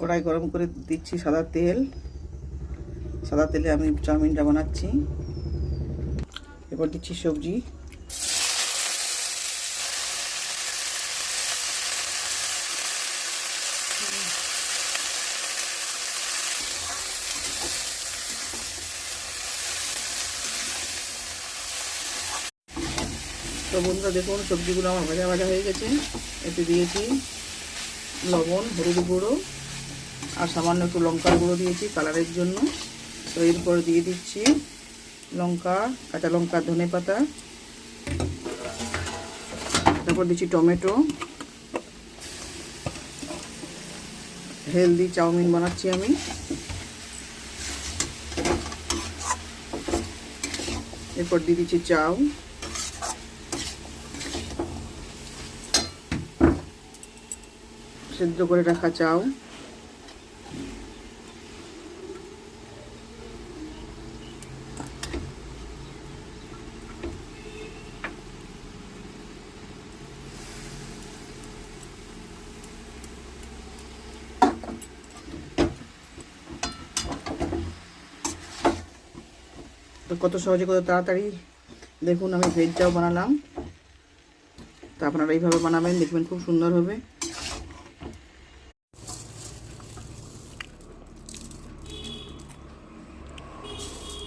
কড়াই গরম করে দিচ্ছি সাদা তেল। সাদা তেলে আমি চাউমিনটা বানাচ্ছি। এরপর দিচ্ছি সবজি। তো বন্ধুরা দেখুন, সবজিগুলো আমার ভাজা ভাজা হয়ে গেছে। এতে দিয়েছি লবণ, হলুদ গুঁড়ো আর সামান্য একটু লঙ্কার গুঁড়ো দিয়েছি কালারের জন্য। তো এরপর দিয়ে দিচ্ছি লঙ্কা, কাঁচা লঙ্কা, ধনে পাতা। তারপর দিচ্ছি টমেটো। হেলদি চাউমিন বানাচ্ছি আমি। এরপর দিয়ে দিচ্ছি চাউ, সেদ্ধ করে রাখা চাউ। তো কত সহজে কত তাড়াতাড়ি দেখুন আমি ভেজ চাউ বানালাম। তো আপনারা এইভাবে বানাবেন, দেখবেন খুব সুন্দর হবে।